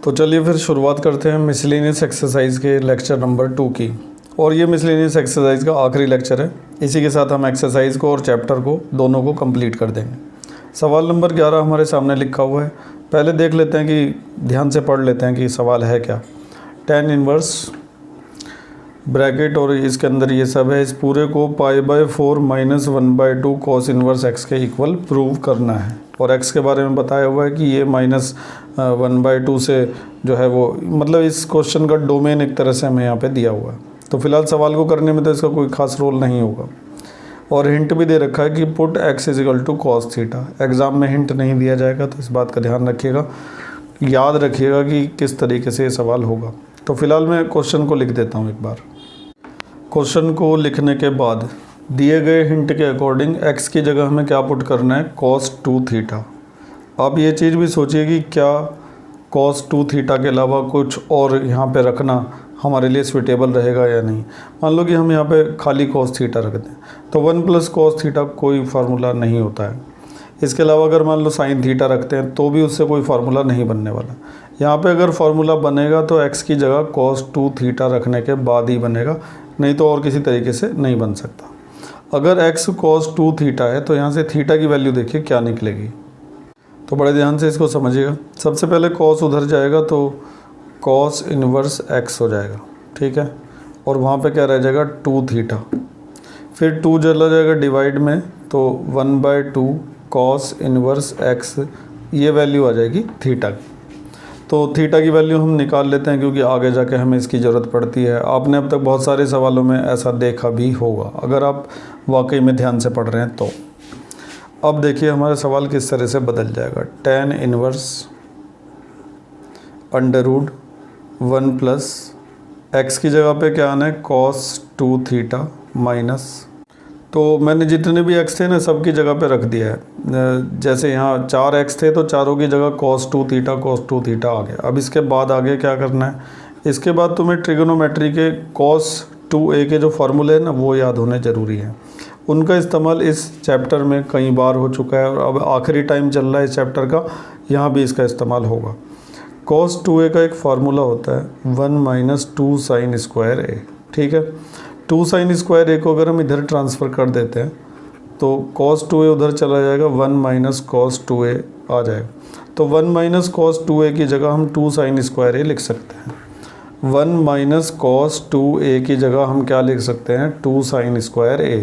तो चलिए फिर शुरुआत करते हैं मिसलेनियस एक्सरसाइज के लेक्चर नंबर 2 की। और ये मिसलेनियस एक्सरसाइज का आखिरी लेक्चर है। इसी के साथ हम एक्सरसाइज को और चैप्टर को दोनों को कंप्लीट कर देंगे। सवाल नंबर 11 हमारे सामने लिखा हुआ है। पहले देख लेते हैं कि ध्यान से पढ़ लेते हैं कि सवाल है क्या। tan इनवर्स ब्रैकेट और इसके अंदर ये सब है। इस पूरे को π/4 - 1/2 cos इनवर्स x के इक्वल प्रूव करना है। और x के बारे में बताया हुआ है कि ये -1/2 से जो है वो मतलब इस क्वेश्चन का डोमेन एक तरह से हमें यहाँ पे दिया हुआ है। तो फिलहाल सवाल को करने में तो इसका कोई खास रोल नहीं होगा। और हिंट भी दे रखा है कि put x = cos theta. Exam में हिंट नहीं दिया जाएगा, तो इस बात का ध्यान रखिएगा, याद रखिएगा कि किस तरीके से ये सवाल होगा। तो फिलहाल मैं क्वेश्चन को लिख देता हूँ एक बार। क्वेश्चन को लिखने के बाद दिए गए हिंट के अकॉर्डिंग x की जगह हमें क्या पुट करना है, cos 2 थीटा। आप ये चीज़ भी सोचिए कि क्या cos 2 थीटा के अलावा कुछ और यहाँ पे रखना हमारे लिए सुटेबल रहेगा या नहीं। मान लो कि हम यहाँ पे खाली cos थीटा रख दें, तो 1 + cos थीटा कोई फार्मूला नहीं होता है। इसके अलावा अगर मान लो sin थीटा रखते हैं तो भी उससे कोई फार्मूला नहीं बनने वाला। यहाँ पे अगर फार्मूला बनेगा तो x की जगह cos 2 थीटा रखने के बाद ही बनेगा, नहीं तो और किसी तरीके से नहीं बन सकता। अगर x cos 2 थीटा है तो यहाँ से थीटा की वैल्यू देखिए क्या निकलेगी। तो बड़े ध्यान से इसको समझिएगा। सबसे पहले cos उधर जाएगा तो cos इनवर्स x हो जाएगा, ठीक है। और वहाँ पे क्या रह जाएगा 2 थीटा। फिर 2 चला जाएगा डिवाइड में, तो 1/2 cos इनवर्स x, ये वैल्यू आ जाएगी थीटा की। तो थीटा की वैल्यू हम निकाल लेते हैं क्योंकि आगे जाके हमें इसकी ज़रूरत पड़ती है। आपने अब तक बहुत सारे सवालों में ऐसा देखा भी होगा अगर आप वाकई में ध्यान से पढ़ रहे हैं तो। अब देखिए हमारा सवाल किस तरह से बदल जाएगा। tan इनवर्स √1 प्लस x की जगह पे क्या आना है, cos 2 थीटा माइनस, तो मैंने जितने भी x थे ना सबकी जगह पे रख दिया है। जैसे यहाँ 4 x थे तो चारों की जगह cos 2 थीटा आ गया। अब इसके बाद आगे क्या करना है, इसके बाद तुम्हें ट्रिगोनोमेट्री के cos 2a के जो फार्मूले हैं ना वो याद होने ज़रूरी है। उनका इस्तेमाल इस चैप्टर में कई बार हो चुका है और अब आखिरी टाइम चल रहा है इस चैप्टर का, यहाँ भी इसका इस्तेमाल होगा। cos 2a का एक फार्मूला होता है 1 - 2 sin स्क्वायर a, ठीक है। 2 sin स्क्वायर a को अगर हम इधर ट्रांसफ़र कर देते हैं तो cos 2a उधर चला जाएगा, 1 - cos 2a आ जाएगा। तो 1 - cos 2a की जगह हम 2 sin स्क्वायर a लिख सकते हैं। 1 - cos 2a की जगह हम क्या लिख सकते हैं, 2 sin स्क्वायर a।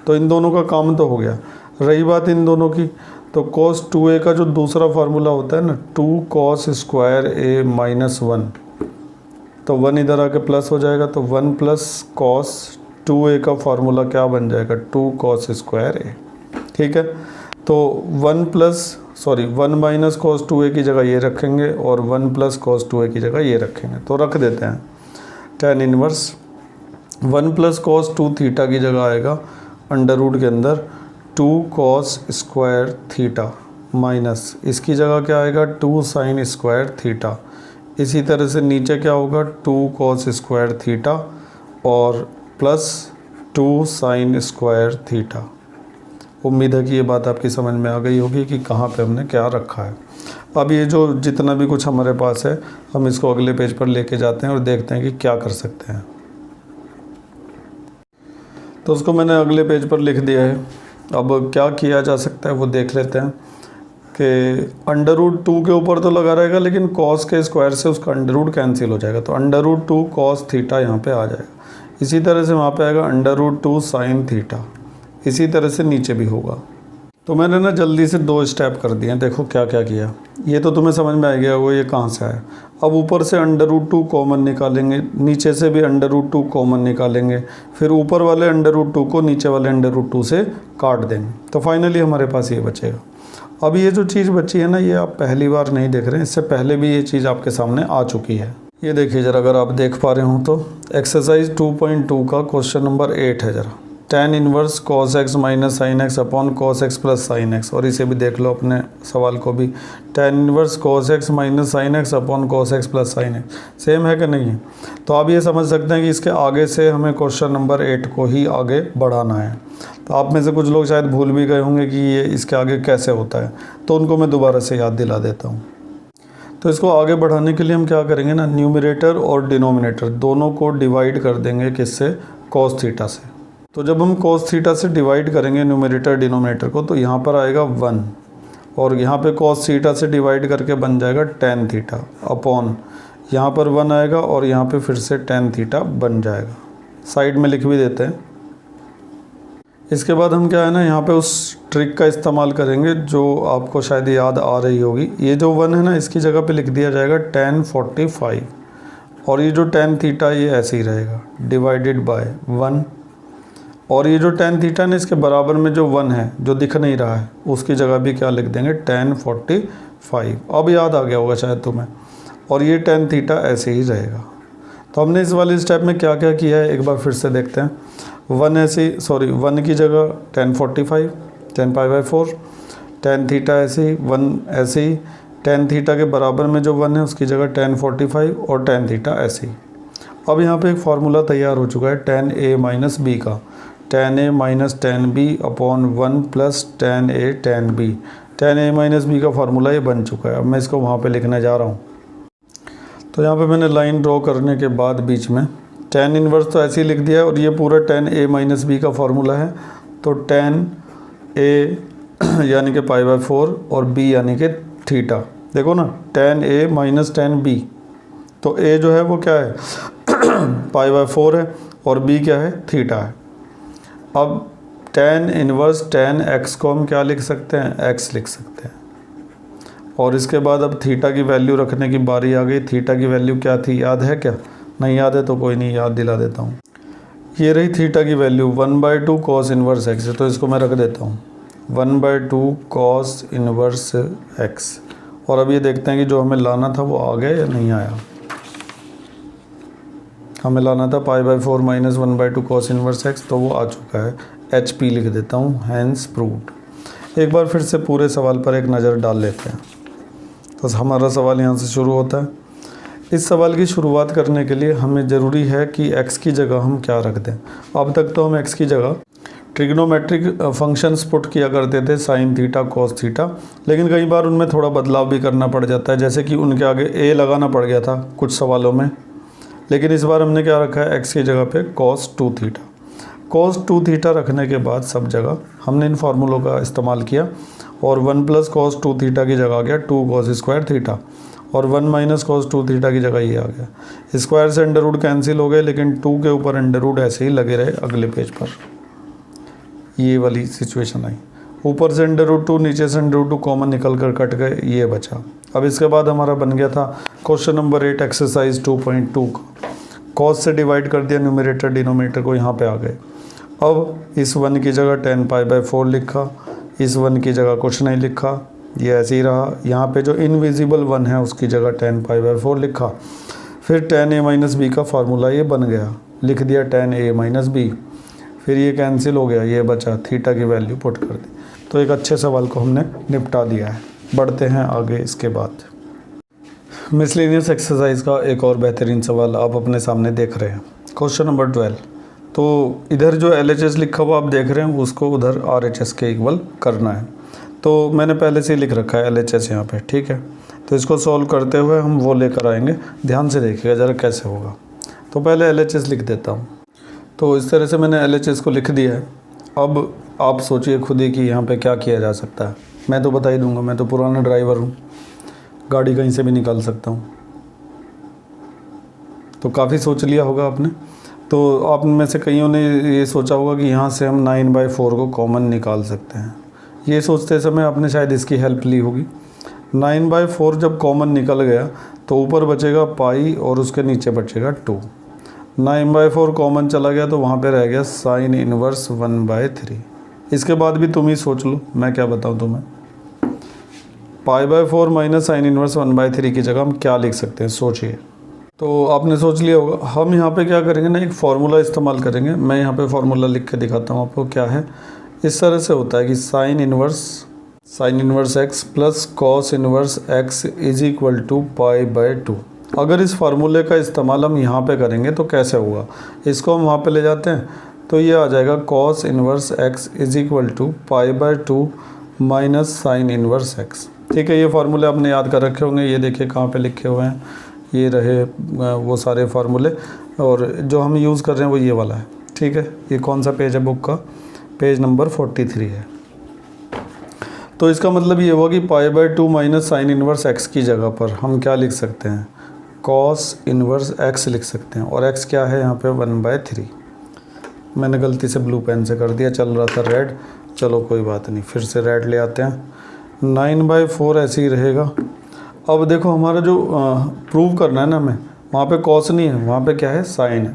तो इन दोनों का काम तो हो गया। रही बात इन दोनों की, तो cos 2a का जो दूसरा फार्मूला होता है ना 2 cos स्क्वायर a - 1, तो 1 इधर आके प्लस हो जाएगा, तो 1 + cos 2a का फार्मूला क्या बन जाएगा, 2 cos स्क्वायर a, ठीक है। तो 1 - cos 2a की जगह ये रखेंगे और 1 + cos 2a की जगह ये रखेंगे। तो रख देते हैं tan इनवर्स 1 + cos 2 थीटा की जगह आएगा √ के अंदर 2 cos स्क्वायर थीटा माइनस, इसकी जगह क्या आएगा 2 sin स्क्वायर थीटा। इसी तरह से नीचे क्या होगा 2 cos स्क्वायर थीटा और प्लस 2 sin स्क्वायर थीटा। उम्मीद है कि ये बात आपकी समझ में आ गई होगी कि कहाँ पे हमने क्या रखा है। अब ये जो जितना भी कुछ हमारे पास है हम इसको अगले पेज पर लेके जाते हैं और देखते हैं कि क्या कर सकते हैं। तो उसको मैंने अगले पेज पर लिख दिया है। अब क्या किया जा सकता है वो देख लेते हैं कि √2 के ऊपर तो लगा रहेगा, लेकिन cos के स्क्वायर से उसका √ कैंसिल हो जाएगा, तो √2 cos थीटा यहाँ पे आ जाएगा। इसी तरह से वहाँ पे आएगा √2 sin थीटा। इसी तरह से नीचे भी होगा। तो मैंने ना जल्दी से 2 स्टेप कर दिए हैं। देखो क्या क्या किया, ये तो तुम्हें समझ में आ गया वो ये कहाँ से आया। अब ऊपर से √2 कॉमन निकालेंगे, नीचे से भी √2 कॉमन निकालेंगे, फिर ऊपर वाले √2 को नीचे वाले √2 से काट देंगे, तो फाइनली हमारे पास ये बचेगा। अब ये जो चीज़ बची है ना ये आप पहली बार नहीं देख रहे हैं, इससे पहले भी ये चीज़ आपके सामने आ चुकी है। ये देखिए ज़रा, अगर आप देख पा रहे हो तो एक्सरसाइज 2.2 का क्वेश्चन नंबर 8 है। ज़रा tan inverse cos x - sin x upon cos x + sin x, और इसे भी देख लो अपने सवाल को भी, tan inverse cos x - sin x upon cos x + sin x, same है कि नहीं है। तो आप ये समझ सकते हैं कि इसके आगे से हमें क्वेश्चन नंबर 8 को ही आगे बढ़ाना है। तो आप में से कुछ लोग शायद भूल भी गए होंगे कि ये इसके आगे कैसे होता है, तो उनको मैं दोबारा से याद दिला देता हूँ। तो इसको आगे बढ़ाने के लिए हम क्या करेंगे ना, न्यूमरेटर और डिनोमिनेटर दोनों को डिवाइड कर देंगे किससे, कॉस थीटा से। तो जब हम कॉस थीटा से डिवाइड करेंगे न्यूमरेटर डिनोमिनेटर को, तो यहाँ पर आएगा 1 और यहाँ पे कॉस थीटा से डिवाइड करके बन जाएगा टेन थीटा अपॉन यहाँ पर 1 आएगा और यहाँ पे फिर से टेन थीटा बन जाएगा। साइड में लिख भी देते हैं। इसके बाद हम क्या है ना, यहाँ पे उस ट्रिक का इस्तेमाल करेंगे जो आपको शायद याद आ रही होगी। ये जो 1 है ना, इसकी जगह पे लिख दिया जाएगा tan 45 और ये जो tan थीटा ये ऐसे ही रहेगा डिवाइडेड बाय 1 और ये जो tan थीटा ना, इसके बराबर में जो 1 है जो दिख नहीं रहा है उसकी जगह भी क्या लिख देंगे, tan 45। अब याद आ गया होगा शायद तुम्हें। और ये tan थीटा ऐसे ही रहेगा। तो हमने इस वाले स्टेप में क्या क्या किया है एक बार फिर से देखते हैं। 1 की जगह tan 45, tan π/4, tan थीटा ऐसे ही 1 ऐसे ही, tan थीटा के बराबर में जो 1 है उसकी जगह tan 45 और tan थीटा ऐसे ही। अब यहाँ पे एक फार्मूला तैयार हो चुका है tan a माइनस b का, tan a minus tan b upon 1 plus tan a tan b। tan a minus b का फार्मूला ये बन चुका है। अब मैं इसको वहाँ पे लिखने जा रहा हूँ। तो यहाँ पे मैंने लाइन ड्रॉ करने के बाद बीच में tan इनवर्स तो ऐसे ही लिख दिया है और ये पूरा tan a माइनस b का फार्मूला है। तो tan a यानी कि π/4 और b यानी कि थीटा। देखो ना, tan a minus tan b, तो a जो है वो क्या है π/4 है और b क्या है, थीटा है। अब tan इनवर्स tan x को हम क्या लिख सकते हैं, x लिख सकते हैं। और इसके बाद अब थीटा की वैल्यू रखने की बारी आ गई। थीटा की वैल्यू क्या थी, याद है क्या? नहीं याद है तो कोई नहीं, याद दिला देता हूँ। ये रही थीटा की वैल्यू 1/2 कॉस इनवर्स x, तो इसको मैं रख देता हूँ 1/2 कॉस इनवर्स x। और अब ये देखते हैं कि जो हमें लाना था वो आ गया या नहीं आया। हमें लाना था π/4 माइनस 1/2 कॉस इनवर्स x, तो वो आ चुका है। HP लिख देता हूँ, हैंस प्रूव्ड। एक बार फिर से पूरे सवाल पर एक नज़र डाल लेते हैं। तो हमारा सवाल यहाँ से शुरू होता है। इस सवाल की शुरुआत करने के लिए हमें ज़रूरी है कि x की जगह हम क्या रख दें। अब तक तो हम x की जगह ट्रिग्नोमेट्रिक फंक्शंस पुट किया करते थे, साइन थीटा कॉस थीटा, लेकिन कई बार उनमें थोड़ा बदलाव भी करना पड़ जाता है, जैसे कि उनके आगे a लगाना पड़ गया था कुछ सवालों में। लेकिन इस बार हमने क्या रखा है, x की जगह पे cos 2 थीटा। cos 2 थीटा रखने के बाद सब जगह हमने इन फार्मूलों का इस्तेमाल किया और 1 प्लस cos 2 थीटा की जगह आ गया 2 cos स्क्वायर थीटा और 1 माइनस cos 2 थीटा की जगह ये आ गया। स्क्वायर से अंडर रूट कैंसिल हो गए, लेकिन 2 के ऊपर अंडर रूट ऐसे ही लगे रहे अगले पेज पर। ये वाली सिचुएशन आई। ऊपर से अंडर रूट 2, नीचे से अंडर रूट 2 कॉमन निकल कर कट गए, ये बचा। अब इसके बाद हमारा बन गया था क्वेश्चन नंबर 8 एक्सरसाइज 2.2 का। कॉस से डिवाइड कर दिया न्यूमरेटर डिनोमिनेटर को, यहाँ पे आ गए। अब इस 1 की जगह tan π/4 लिखा, इस 1 की जगह कुछ नहीं लिखा, ये ऐसे ही रहा। यहाँ पे जो इनविजिबल 1 है उसकी जगह tan π/4 लिखा। फिर tan a माइनस b का फार्मूला ये बन गया, लिख दिया tan a माइनस b। फिर ये कैंसिल हो गया, ये बचा, थीटा की वैल्यू पुट कर दी। तो एक अच्छे सवाल को हमने निपटा दिया है। बढ़ते हैं आगे। इसके बाद मिसलेनियस एक्सरसाइज का एक और बेहतरीन सवाल आप अपने सामने देख रहे हैं, क्वेश्चन नंबर 12। तो इधर जो LHS लिखा हुआ आप देख रहे हैं उसको उधर RHS के इक्वल करना है। तो मैंने पहले से ही लिख रखा है LHS यहाँ पे, ठीक है। तो इसको सॉल्व करते हुए हम वो लेकर आएंगे। ध्यान से देखिएगा ज़रा कैसे होगा। तो पहले LHS लिख देता हूँ। तो इस तरह से मैंने LHS को लिख दिया है। अब आप सोचिए खुद ही कि यहाँ पे क्या किया जा सकता है। मैं तो बता ही दूँगा, मैं तो पुराना ड्राइवर हूँ, गाड़ी कहीं से भी निकाल सकता हूँ। तो काफ़ी सोच लिया होगा आपने। तो आप में से कईयों ने ये सोचा होगा कि यहाँ से हम 9/4 को कॉमन निकाल सकते हैं। ये सोचते समय आपने शायद इसकी हेल्प ली होगी। 9/4 जब कॉमन निकल गया तो ऊपर बचेगा पाई और उसके नीचे बचेगा 2। 9/4 कॉमन चला गया तो वहाँ पे रह गया साइन इनवर्स 1/3। इसके बाद भी तुम ही सोच लो, मैं क्या बताऊँ तुम्हें। π/4 माइनस साइन इनवर्स 1/3 की जगह हम क्या लिख सकते हैं, सोचिए। तो आपने सोच लिया होगा। हम यहाँ पे क्या करेंगे ना, एक फार्मूला इस्तेमाल करेंगे। मैं यहाँ पे फार्मूला लिख के दिखाता हूँ आपको क्या है। इस तरह से होता है कि sine inverse x plus cos inverse x is equal to π/2। अगर इस फार्मूले का इस्तेमाल हम यहाँ पे करेंगे तो कैसे होगा, इसको हम वहाँ पे ले जाते हैं तो ये आ जाएगा cos inverse x is equal to π/2 minus sine inverse x, ठीक है, ये फार्मूले आपने याद कर रखे होंगे, ये देखिए कहाँ पे लिखे हुए हैं, ये रहे वो सारे फार्मूले, और जो हम यूज़ कर रहे हैं वो ये वाला है। ठीक है, ये कौन सा पेज है बुक का, पेज नंबर 43 है। तो इसका मतलब ये हुआ कि π/2 माइनस साइन इन्वर्स x की जगह पर हम क्या लिख सकते हैं, कॉस इन्वर्स x लिख सकते हैं, और x क्या है यहाँ पे 1/3। मैंने गलती से ब्लू पेन से कर दिया, चल रहा था रेड, चलो कोई बात नहीं, फिर से रेड ले आते हैं। 9/4 ऐसे ही रहेगा। अब देखो हमारा जो प्रूव करना है ना हमें, वहाँ पे कॉस नहीं है, वहाँ पे क्या है, साइन है।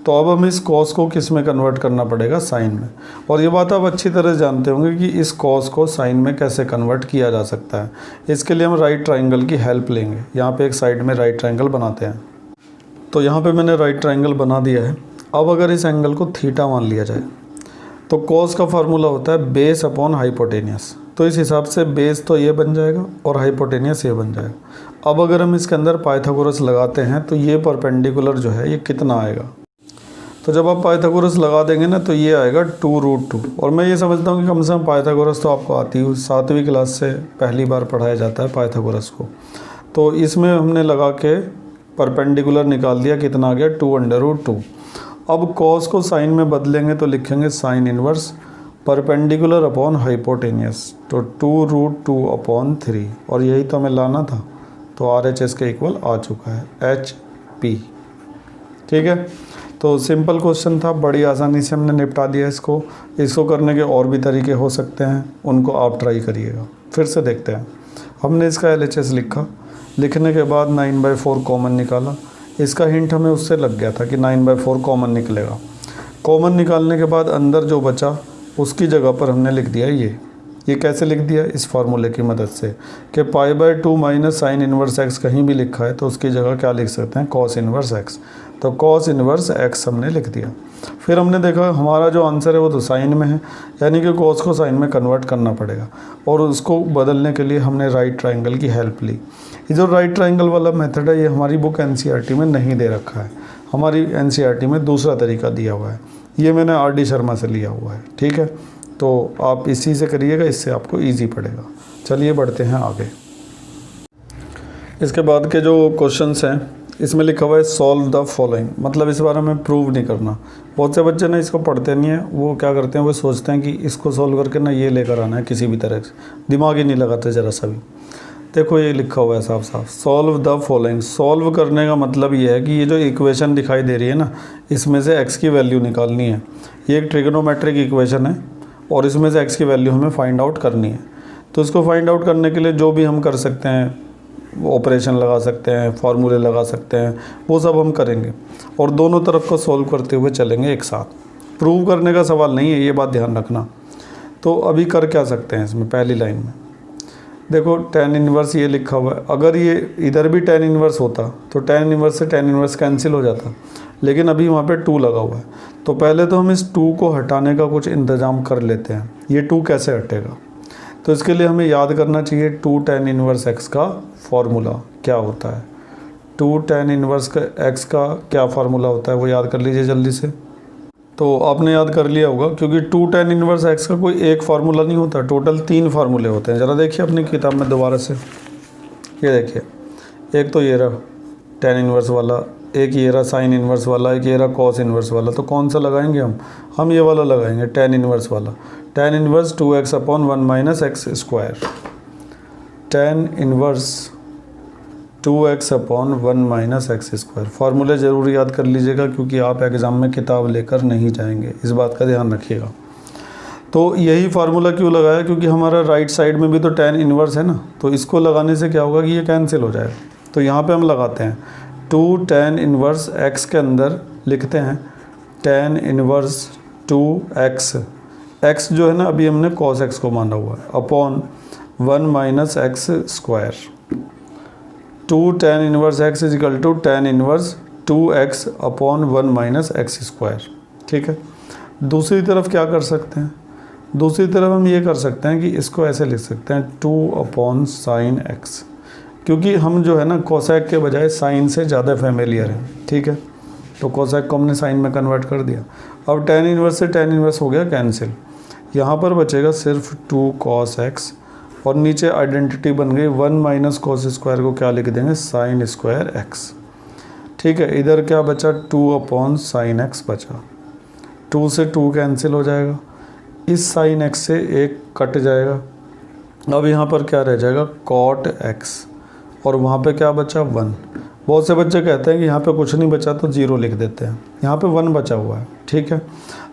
तो अब हमें इस कॉस को किस में कन्वर्ट करना पड़ेगा, साइन में। और ये बात आप अच्छी तरह जानते होंगे कि इस कॉस को साइन में कैसे कन्वर्ट किया जा सकता है। इसके लिए हम राइट ट्राइंगल की हेल्प लेंगे। यहाँ पे एक साइड में राइट ट्राइंगल बनाते हैं। तो यहाँ पे मैंने राइट ट्राइंगल बना दिया है। अब अगर इस एंगल को थीटा मान लिया जाए तो कॉस का फार्मूला होता है बेस अपॉन हाइपोटेनियस। तो इस हिसाब से बेस तो ये बन जाएगा और हाइपोटेनियस ये बन जाएगा। अब अगर हम इसके अंदर पाइथागोरस लगाते हैं तो ये परपेंडिकुलर जो है ये कितना आएगा, तो जब आप पाइथागोरस लगा देंगे ना तो ये आएगा 2√2। और मैं ये समझता हूँ कि कम से कम पाइथागोरस तो आपको आती है, 7वीं क्लास से पहली बार पढ़ाया जाता है पाइथागोरस को। तो इसमें हमने लगा के परपेंडिकुलर निकाल दिया, कितना आ गया 2√2। अब कॉस को साइन में बदलेंगे तो लिखेंगे sine inverse perpendicular upon hypotenuse, तो 2√2/3, और यही तो हमें लाना था। तो RHS के इक्वल आ चुका है HP। ठीक है, तो सिंपल क्वेश्चन था, बड़ी आसानी से हमने निपटा दिया इसको। इसको करने के और भी तरीके हो सकते हैं, उनको आप ट्राई करिएगा। फिर से देखते हैं। हमने इसका LHS लिखा, लिखने के बाद 9/4 कॉमन निकाला। इसका हिंट हमें उससे लग गया था कि 9/4 कॉमन निकलेगा। कॉमन निकालने के बाद अंदर जो बचा उसकी जगह पर हमने लिख दिया ये कैसे लिख दिया, इस फार्मूले की मदद से कि π/2 माइनस साइन इन्वर्स x कहीं भी लिखा है तो उसकी जगह क्या लिख सकते हैं, कॉस इन्वर्स x। तो कॉस इन्वर्स x हमने लिख दिया। फिर हमने देखा हमारा जो आंसर है वो तो साइन में है, यानी कि कॉस को साइन में कन्वर्ट करना पड़ेगा, और उसको बदलने के लिए हमने राइट ट्राइंगल की हेल्प ली। ये जो राइट ट्राइंगल वाला मेथड है ये हमारी बुक NCERT में नहीं दे रखा है, हमारी NCERT में दूसरा तरीका दिया हुआ है। ये मैंने RD शर्मा से लिया हुआ है। ठीक है, तो आप इसी से करिएगा, इससे आपको इजी पड़ेगा। चलिए बढ़ते हैं आगे। इसके बाद के जो क्वेश्चंस हैं इसमें लिखा हुआ है सॉल्व द फॉलोइंग, मतलब इस बारे में प्रूव नहीं करना। बहुत से बच्चे ना इसको पढ़ते नहीं हैं, वो क्या करते हैं, वो सोचते हैं कि इसको सॉल्व करके ना ये लेकर आना है किसी भी तरह से, दिमाग ही नहीं लगाते ज़रा सा भी। देखो ये लिखा हुआ है साफ साफ, सॉल्व द फॉलोइंग। सॉल्व करने का मतलब ये है कि ये जो इक्वेशन दिखाई दे रही है ना, इसमें से x की वैल्यू निकालनी है। ये एक ट्रिग्नोमेट्रिक इक्वेशन है और इसमें से x की वैल्यू हमें फाइंड आउट करनी है। तो इसको फाइंड आउट करने के लिए जो भी हम कर सकते हैं, ऑपरेशन लगा सकते हैं, फार्मूले लगा सकते हैं, वो सब हम करेंगे और दोनों तरफ को सॉल्व करते हुए चलेंगे एक साथ। प्रूव करने का सवाल नहीं है, ये बात ध्यान रखना। तो अभी कर क्या सकते हैं इसमें, पहली लाइन में देखो tan इन्वर्स ये लिखा हुआ है। अगर ये इधर भी tan इन्वर्स होता तो tan इन्वर्स से tan इन्वर्स कैंसिल हो जाता, लेकिन अभी वहाँ पे 2 लगा हुआ है। तो पहले तो हम इस 2 को हटाने का कुछ इंतज़ाम कर लेते हैं। ये 2 कैसे हटेगा, तो इसके लिए हमें याद करना चाहिए 2 tan इन्वर्स x का फार्मूला क्या होता है। 2 tan इन्वर्स का x का क्या फार्मूला होता है वो याद कर लीजिए जल्दी से। तो आपने याद कर लिया होगा, क्योंकि 2 tan इन्वर्स x का कोई एक फार्मूला नहीं होता, टोटल 3 फार्मूले होते हैं। ज़रा देखिए अपनी किताब में दोबारा से, ये देखिए, एक तो ये रहा tan इन्वर्स वाला, एक ये रहा साइन इन्वर्स वाला, एक ये रहा कॉस इन्वर्स वाला। तो कौन सा लगाएंगे हम ये वाला लगाएंगे, tan इन्वर्स वाला। tan inverse 2x/1 minus x square, tan inverse 2x/1 minus x square. फार्मूले ज़रूर याद कर लीजिएगा, क्योंकि आप एग्ज़ाम में किताब लेकर नहीं जाएंगे, इस बात का ध्यान रखिएगा। तो यही फार्मूला क्यों लगाया, क्योंकि हमारा राइट साइड में भी तो tan इन्वर्स है ना, तो इसको लगाने से क्या होगा कि ये कैंसिल हो जाएगा। तो यहाँ पे हम लगाते हैं 2 tan इन्वर्स x के अंदर लिखते हैं tan इन्वर्स 2x, x जो है ना अभी हमने cos x को माना हुआ है, upon 1 minus x square. 2 tan inverse x is equal to tan inverse 2x upon 1 minus x square. ठीक है, दूसरी तरफ क्या कर सकते हैं, दूसरी तरफ हम ये कर सकते हैं कि इसको ऐसे लिख सकते हैं 2 अपॉन साइन x, क्योंकि हम जो है ना कोसेक के बजाय साइन से ज़्यादा फेमिलियर हैं। ठीक है, तो कोसेक को हमने साइन में कन्वर्ट कर दिया। अब tan इन्वर्स से tan इन्वर्स हो गया कैंसिल, यहाँ पर बचेगा सिर्फ 2 cos x और नीचे आइडेंटिटी बन गई 1 माइनस कॉस स्क्वायर को क्या लिख देंगे साइन स्क्वायर एक्स। ठीक है, इधर क्या बचा 2 अपॉन साइन एक्स बचा, 2 से 2 कैंसिल हो जाएगा, इस साइन एक्स से एक कट जाएगा। अब यहाँ पर क्या रह जाएगा कॉट एक्स, और वहाँ पे क्या बचा 1। बहुत से बच्चे कहते हैं कि यहाँ पे कुछ नहीं बचा तो 0 लिख देते हैं, यहाँ पे 1 बचा हुआ है। ठीक है,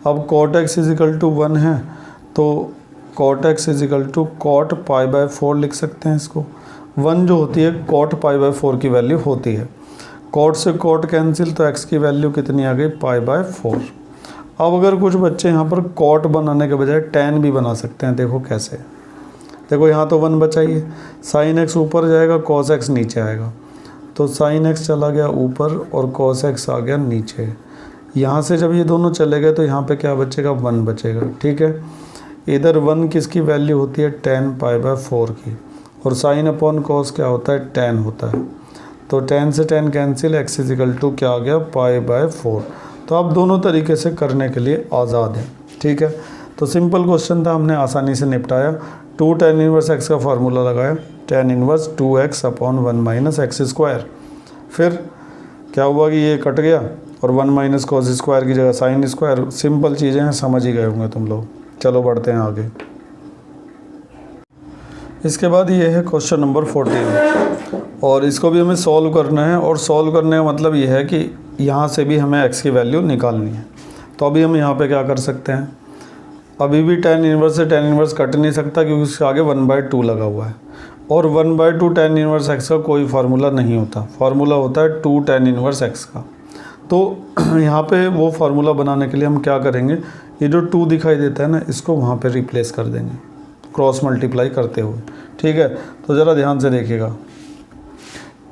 अब कॉट एक्स इजिकल टू 1 है तो cot x is equal to cot pi by 4 लिख सकते हैं इसको। 1 जो होती है कॉट पाई बाय 4 की वैल्यू होती है, कॉट से कॉट कैंसिल तो एक्स की वैल्यू कितनी आ गई पाई बाय 4। अब अगर कुछ बच्चे यहाँ पर कॉट बनाने के बजाय टैन भी बना सकते हैं, देखो कैसे। देखो यहाँ तो 1 बचा ही है, साइन एक्स ऊपर जाएगा कॉस एक्स नीचे आएगा, तो साइन एक्स चला गया ऊपर और कॉस एक्स आ गया नीचे। यहाँ से जब ये दोनों चले गए तो यहाँ पे क्या बचेगा 1 बचेगा। ठीक है, इधर 1 किसकी वैल्यू होती है tan पाई बाय 4 की, और साइन अपॉन कॉस क्या होता है tan होता है, तो tan से tan cancel, x is equal to क्या आ गया पाई बाय 4। तो आप दोनों तरीके से करने के लिए आज़ाद हैं। ठीक है, तो सिंपल क्वेश्चन था, हमने आसानी से निपटाया। 2 tan इनवर्स x का फार्मूला लगाया, tan inverse 2x upon 1 minus x square. फिर क्या हुआ कि ये कट गया और 1 माइनस कॉस स्क्वायर की जगह साइन स्क्वायर। सिंपल चीज़ें हैं, समझ ही गए होंगे तुम लोग। चलो बढ़ते हैं आगे। इसके बाद ये है क्वेश्चन नंबर 14, और इसको भी हमें सॉल्व करना है। और सॉल्व करने का मतलब ये है कि यहाँ से भी हमें x की वैल्यू निकालनी है। तो अभी हम यहाँ पे क्या कर सकते हैं, अभी भी tan इनवर्स से tan इनवर्स कट नहीं सकता क्योंकि उसके आगे 1/2 लगा हुआ है, और 1/2 tan इनवर्स x का कोई फार्मूला नहीं होता, फार्मूला होता है 2 tan इनवर्स x का। तो यहाँ पे वो फार्मूला बनाने के लिए हम क्या करेंगे, ये जो 2 दिखाई देता है ना, इसको वहाँ पे रिप्लेस कर देंगे क्रॉस मल्टीप्लाई करते हुए। ठीक है, तो ज़रा ध्यान से देखिएगा,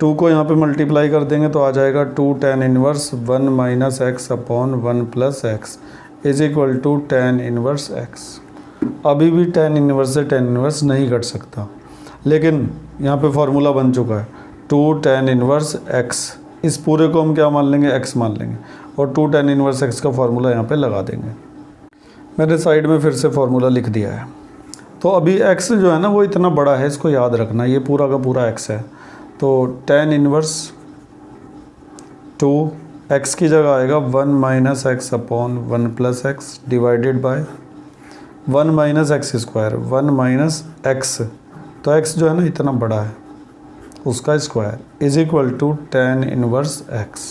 2 को यहाँ पे मल्टीप्लाई कर देंगे तो आ जाएगा 2 tan inverse 1 minus x upon 1 plus x is equal to tan inverse x। अभी भी tan इनवर्स से tan इनवर्स नहीं घट सकता, लेकिन यहाँ पे फार्मूला बन चुका है 2 tan इनवर्स x। इस पूरे को हम क्या मान लेंगे x मान लेंगे, और 2 tan इनवर्स x का फार्मूला यहाँ पे लगा देंगे। मैंने साइड में फिर से फार्मूला लिख दिया है। तो अभी x जो है ना वो इतना बड़ा है, इसको याद रखना, ये पूरा का पूरा x है। तो tan इनवर्स 2 x की जगह आएगा 1 minus x upon 1 plus x divided by 1 minus x square, 1 minus x, तो x जो है ना इतना बड़ा है उसका square is equal to tan inverse x।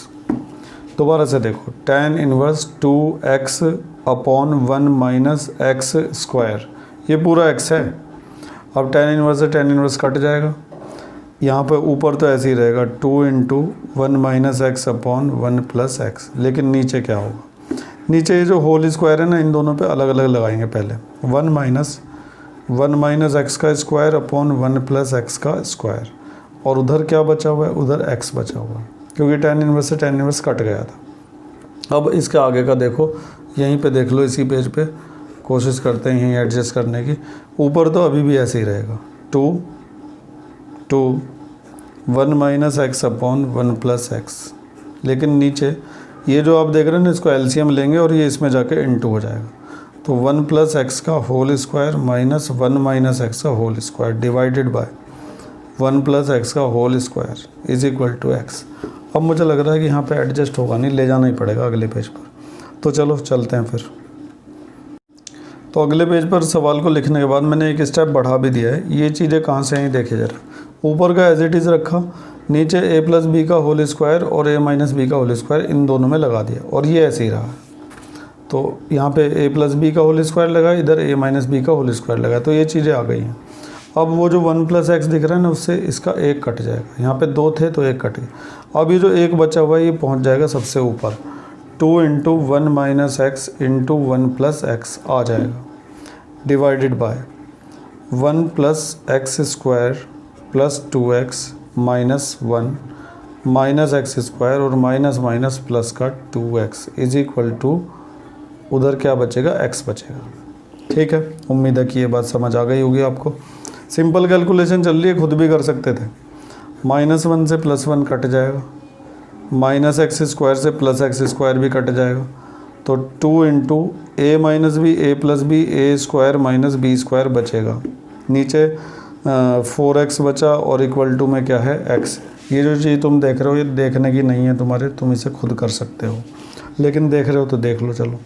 दोबारा से देखो, tan inverse 2x upon 1 minus x square, ये पूरा x है। अब tan इनवर्स से tan इनवर्स कट जाएगा, यहाँ पे ऊपर तो ऐसे ही रहेगा 2 into 1 minus x upon 1 plus x, लेकिन नीचे क्या होगा, नीचे ये जो होल स्क्वायर है ना, इन दोनों पे अलग अलग लगाएंगे पहले। 1 माइनस एक्स का स्क्वायर अपॉन 1 प्लस एक्स का स्क्वायर, और उधर क्या बचा हुआ है, उधर x बचा हुआ है क्योंकि tan इनवर्स से tan इनवर्स कट गया था। अब इसके आगे का देखो, यहीं पे देख लो, इसी पेज पे कोशिश करते हैं यहीं एडजस्ट करने की। ऊपर तो अभी भी ऐसे ही रहेगा 2 1 minus x upon 1 plus x, लेकिन नीचे ये जो आप देख रहे हैं ना, इसको एलसीएम लेंगे और ये इसमें जाके इनटू हो जाएगा। तो 1 प्लस एक्स का whole square minus 1 minus x का whole square divided by 1 plus x का whole square is equal to x. अब मुझे लग रहा है कि यहाँ पे एडजस्ट होगा नहीं, ले जाना ही पड़ेगा अगले पेज पर। तो चलो चलते हैं फिर। तो अगले पेज पर सवाल को लिखने के बाद मैंने एक स्टेप बढ़ा भी दिया है। ये चीज़ें कहाँ से हैं देखिए ज़रा, ऊपर का एज इट इज़ रखा, नीचे a प्लस बी का होल स्क्वायर और a माइनस बी का होल स्क्वायर इन दोनों में लगा दिया, और ये ऐसे ही रहा। तो यहाँ पे a प्लस बी का होल स्क्वायर लगा, इधर a माइनस बी का होल स्क्वायर लगा, तो ये चीज़ें आ गई हैं। अब वो जो 1 प्लस एक्स दिख रहा है ना, उससे इसका एक कट जाएगा, यहाँ पे 2 थे तो एक कट गया। अब ये जो एक बचा हुआ है ये पहुँच जाएगा सबसे ऊपर, 2 into 1 minus x into 1 plus x आ जाएगा, divided by 1 plus x square plus 2x minus 1 minus x square और माइनस माइनस प्लस का 2x इज इक्वल टू उधर क्या बचेगा, x बचेगा। ठीक है, उम्मीद है कि ये बात समझ आ गई होगी आपको। सिंपल कैलकुलेशन चल रही है, खुद भी कर सकते थे। -1 से +1 कट जाएगा, माइनस एक्स स्क्वायर से प्लस एक्स स्क्वायर भी कट जाएगा, तो 2 into a minus B a plus B a square minus B square बचेगा। नीचे 4x बचा और इक्वल टू में क्या है x। ये जो चीज़ तुम देख रहे हो ये देखने की नहीं है तुम्हारे, तुम इसे खुद कर सकते हो, लेकिन देख रहे हो तो देख लो। चलो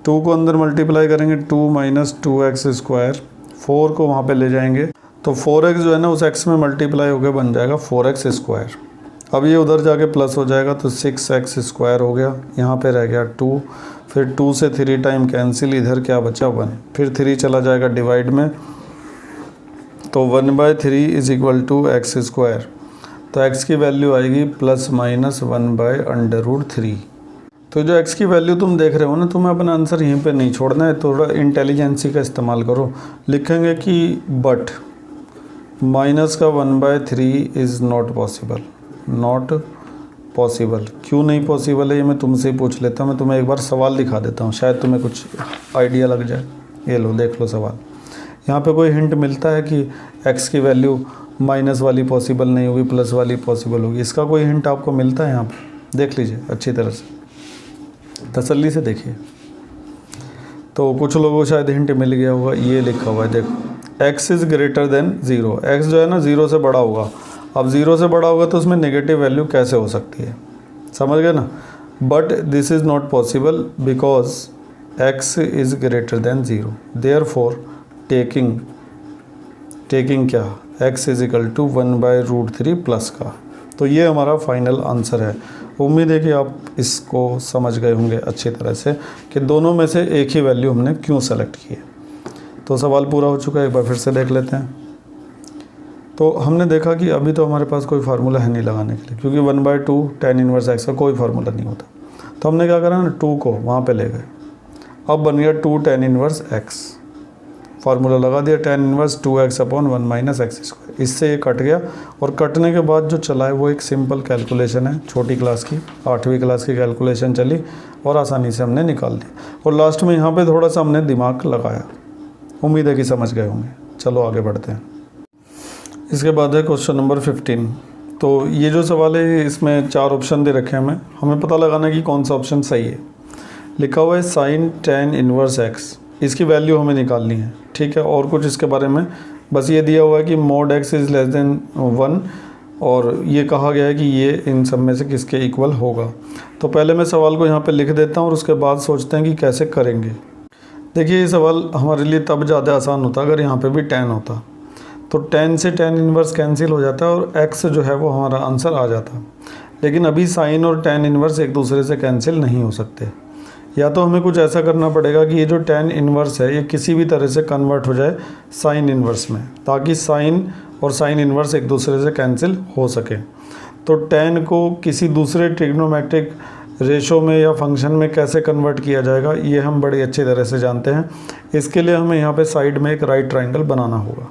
2 को अंदर मल्टीप्लाई करेंगे 2 माइनस 2x स्क्वायर, 4 को वहाँ पे ले जाएंगे तो 4x जो है ना उस x में मल्टीप्लाई होकर बन जाएगा 4x स्क्वायर। अब ये उधर जाके प्लस हो जाएगा तो 6x स्क्वायर हो गया, यहाँ पे रह गया 2, फिर 2 से 3 टाइम कैंसिल, इधर क्या बचा 1, फिर 3 चला जाएगा डिवाइड में तो 1/3 is equal to x square. तो x की वैल्यू आएगी प्लस माइनस 1/√3। तो जो x की वैल्यू तुम देख रहे हो ना, तुम्हें अपना आंसर यहीं पे नहीं छोड़ना है, थोड़ा इंटेलिजेंसी का इस्तेमाल करो। लिखेंगे कि बट माइनस का 1/3 is not possible. Not possible क्यों नहीं पॉसिबल है ये मैं तुमसे ही पूछ लेता हूँ। मैं तुम्हें एक बार सवाल दिखा देता हूँ, शायद तुम्हें कुछ आइडिया लग जाए। ये लो, देख लो सवाल। यहाँ पे कोई हिंट मिलता है कि x की वैल्यू माइनस वाली पॉसिबल नहीं होगी, प्लस वाली पॉसिबल होगी? इसका कोई हिंट आपको मिलता है? यहाँ पे देख लीजिए अच्छी तरह से, तसल्ली से देखिए। तो कुछ लोगों को शायद हिंट मिल गया होगा। ये लिखा हुआ है देखो, x is greater than 0। x जो है ना 0 से बड़ा होगा। अब 0 से बड़ा होगा तो उसमें नेगेटिव वैल्यू कैसे हो सकती है, समझ गए ना? But this is not possible because x is greater than 0। Therefore taking क्या, x is equal to 1/√3 plus का। तो ये हमारा फाइनल आंसर है। उम्मीद है कि आप इसको समझ गए होंगे अच्छी तरह से कि दोनों में से एक ही वैल्यू हमने क्यों सेलेक्ट की है। तो सवाल पूरा हो चुका है, एक बार फिर से देख लेते हैं। तो हमने देखा कि अभी तो हमारे पास कोई फार्मूला है नहीं लगाने के लिए, क्योंकि 1/2 tan इनवर्स x का कोई फार्मूला नहीं होता। तो हमने क्या करा ना, 2 को वहाँ पे ले गए। अब बन गया 2 tan इनवर्स x, फार्मूला लगा दिया tan inverse 2x/1 minus x square. इससे ये कट गया और कटने के बाद जो चला है वो एक सिंपल कैलकुलेशन है, छोटी क्लास की 8वीं क्लास की कैलकुलेशन चली और आसानी से हमने निकाल दी। और लास्ट में यहाँ पे थोड़ा सा हमने दिमाग लगाया। उम्मीद है कि समझ गए होंगे। चलो आगे बढ़ते हैं। इसके बाद है क्वेश्चन नंबर 15। तो ये जो सवाल है इसमें 4 ऑप्शन दे रखे हैं हमें पता लगाना है कि कौन सा ऑप्शन सही है। लिखा हुआ है sin tan इनवर्स x, इसकी वैल्यू हमें निकालनी है, ठीक है। और कुछ इसके बारे में बस ये दिया हुआ है कि mod x is less than 1 और ये कहा गया है कि ये इन सब में से किसके इक्वल होगा। तो पहले मैं सवाल को यहाँ पे लिख देता हूँ और उसके बाद सोचते हैं कि कैसे करेंगे। देखिए ये सवाल हमारे लिए तब ज़्यादा आसान होता अगर यहाँ पे भी tan होता, तो tan से tan इनवर्स कैंसिल हो जाता है और x जो है वो हमारा आंसर आ जाता। लेकिन अभी sin और tan इनवर्स एक दूसरे से कैंसिल नहीं हो सकते। या तो हमें कुछ ऐसा करना पड़ेगा कि ये जो tan इनवर्स है ये किसी भी तरह से कन्वर्ट हो जाए sin इनवर्स में, ताकि sin और sin इनवर्स एक दूसरे से कैंसिल हो सके। तो tan को किसी दूसरे ट्रिग्नोमेट्रिक रेशो में या फंक्शन में कैसे कन्वर्ट किया जाएगा ये हम बड़ी अच्छी तरह से जानते हैं। इसके लिए हमें यहाँ पे साइड में एक राइट ट्रायंगल बनाना होगा।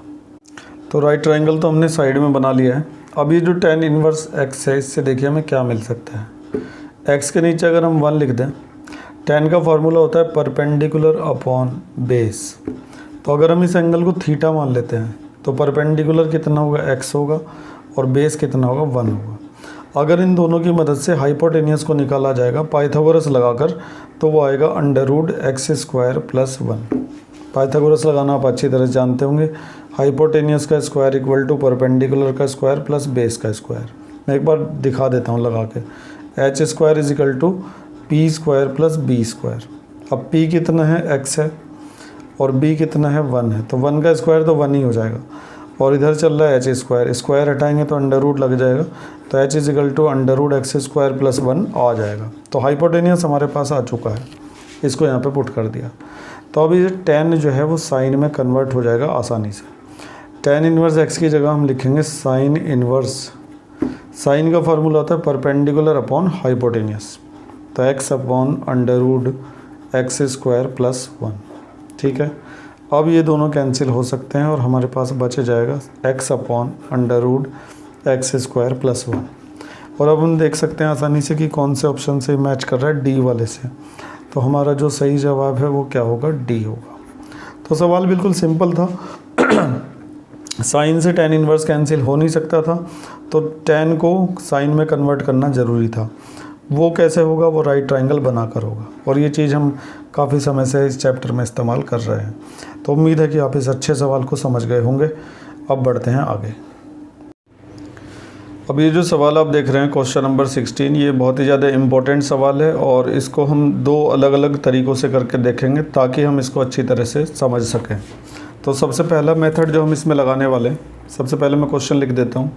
तो राइट ट्रायंगल तो हमने साइड में बना लिया है। अब ये जो tan इनवर्स x है इससे देखिए हमें क्या मिल सकता है। x के नीचे अगर हम 1 लिख दें, tan का फार्मूला होता है परपेंडिकुलर अपॉन बेस। तो अगर हम इस एंगल को थीटा मान लेते हैं तो परपेंडिकुलर कितना होगा, x होगा, और बेस कितना होगा, 1 होगा। अगर इन दोनों की मदद से हाइपोटेनियस को निकाला जाएगा पाइथागोरस लगाकर, तो वो आएगा √x² + 1। पाइथागोरस लगाना आप अच्छी तरह से जानते होंगे। हाइपोटेनियस का स्क्वायर इक्वल टू परपेंडिकुलर का स्क्वायर प्लस बेस का स्क्वायर। मैं एक बार दिखा देता हूँ लगा के। h² = p² + b²। अब p कितना है, x है, और b कितना है, 1 है। तो 1 का स्क्वायर तो 1 ही हो जाएगा, और इधर चल रहा है h²। स्क्वायर हटाएंगे तो अंडर लग जाएगा, तो h = √x² + 1 आ जाएगा। तो हाइपोटेनियस हमारे पास आ चुका है, इसको यहाँ पे पुट कर दिया। तो अब ये tan जो है वो साइन में कन्वर्ट हो जाएगा आसानी से। tan इनवर्स x की जगह हम लिखेंगे साइन इनवर्स। साइन का फार्मूला होता है परपेंडिकुलर अपॉन हाइपोटेनियस, तो x/√x² + 1, ठीक है। अब ये दोनों कैंसिल हो सकते हैं और हमारे पास बच जाएगा x/√x² + 1। और अब हम देख सकते हैं आसानी से कि कौन से ऑप्शन से मैच कर रहा है, डी वाले से। तो हमारा जो सही जवाब है वो क्या होगा, डी होगा। तो सवाल बिल्कुल सिंपल था। साइन से tan इनवर्स कैंसिल हो नहीं सकता था, तो tan को साइन में कन्वर्ट करना ज़रूरी था। वो कैसे होगा, वो राइट ट्रायंगल बनाकर होगा, और ये चीज़ हम काफ़ी समय से इस चैप्टर में इस्तेमाल कर रहे हैं। तो उम्मीद है कि आप इस अच्छे सवाल को समझ गए होंगे। अब बढ़ते हैं आगे। अब ये जो सवाल आप देख रहे हैं क्वेश्चन नंबर 16, ये बहुत ही ज़्यादा इम्पोर्टेंट सवाल है और इसको हम दो अलग अलग तरीक़ों से करके देखेंगे ताकि हम इसको अच्छी तरह से समझ सकें। तो सबसे पहला मेथड जो हम इसमें लगाने वाले हैं, सबसे पहले मैं क्वेश्चन लिख देता हूँ।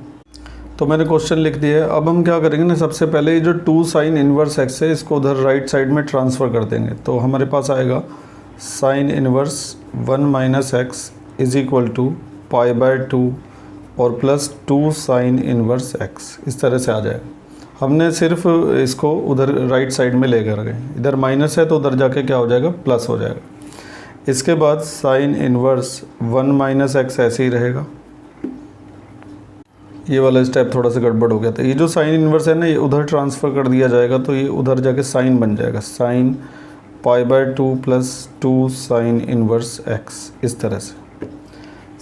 तो मैंने क्वेश्चन लिख दिया है। अब हम क्या करेंगे ना, सबसे पहले ये जो 2 sin इनवर्स x है इसको उधर राइट साइड में ट्रांसफ़र कर देंगे। तो हमारे पास आएगा sin inverse 1 - x is equal to π/2 और प्लस 2 sin इनवर्स x, इस तरह से आ जाएगा। हमने सिर्फ इसको उधर राइट साइड में लेकर गए, इधर माइनस है तो उधर जाके क्या हो जाएगा, प्लस हो जाएगा। इसके बाद sin इनवर्स 1 - x ऐसे ही रहेगा। ये वाला स्टेप थोड़ा सा गड़बड़ हो गया था। ये जो sin इनवर्स है ना, ये उधर ट्रांसफ़र कर दिया जाएगा तो ये उधर जाके sin बन जाएगा, sin π/2 plus 2 sin inverse x, इस तरह से।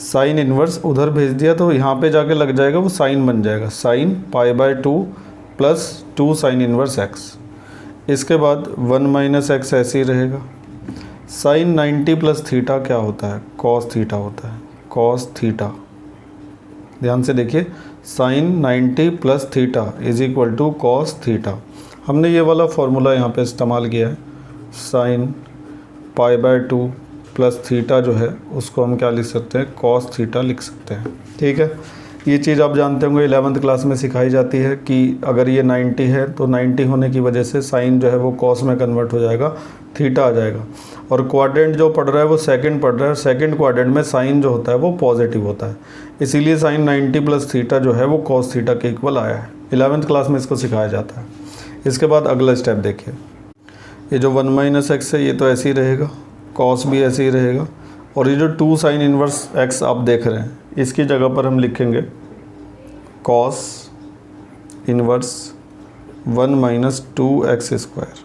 साइन इन्वर्स उधर भेज दिया तो यहाँ पे जाके लग जाएगा, वो साइन बन जाएगा, sine π/2 plus 2 sin inverse x। इसके बाद 1 - x ऐसे ही रहेगा। साइन 90 प्लस थीटा क्या होता है, कॉस थीटा होता है, कॉस थीटा। ध्यान से देखिए, sine 90 plus theta is equal to cos theta. हमने ये वाला फॉर्मूला यहाँ पे इस्तेमाल किया है, साइन π/2 प्लस थीटा जो है उसको हम क्या लिख सकते हैं, कॉस थीटा लिख सकते हैं। ठीक है, ये चीज़ आप जानते होंगे 11th क्लास में सिखाई जाती है कि अगर ये 90 है तो 90 होने की वजह से साइन जो है वो कॉस में कन्वर्ट हो जाएगा, थीटा आ जाएगा। और क्वाड्रेंट जो पढ़ रहा है वो सेकंड पढ़ रहा है, सेकंड क्वाड्रेंट में साइन जो होता है वो पॉजिटिव होता है, इसीलिए साइन 90 प्लस थीटा जो है वो कॉस थीटा के इक्वल आया है। 11th क्लास में इसको सिखाया जाता है। इसके बाद अगला स्टेप देखिए, ये जो 1 - x है ये तो ऐसे ही रहेगा, कॉस भी ऐसे ही रहेगा। और ये जो 2 sin इनवर्स x आप देख रहे हैं, इसकी जगह पर हम लिखेंगे कॉस इनवर्स 1 - 2x²।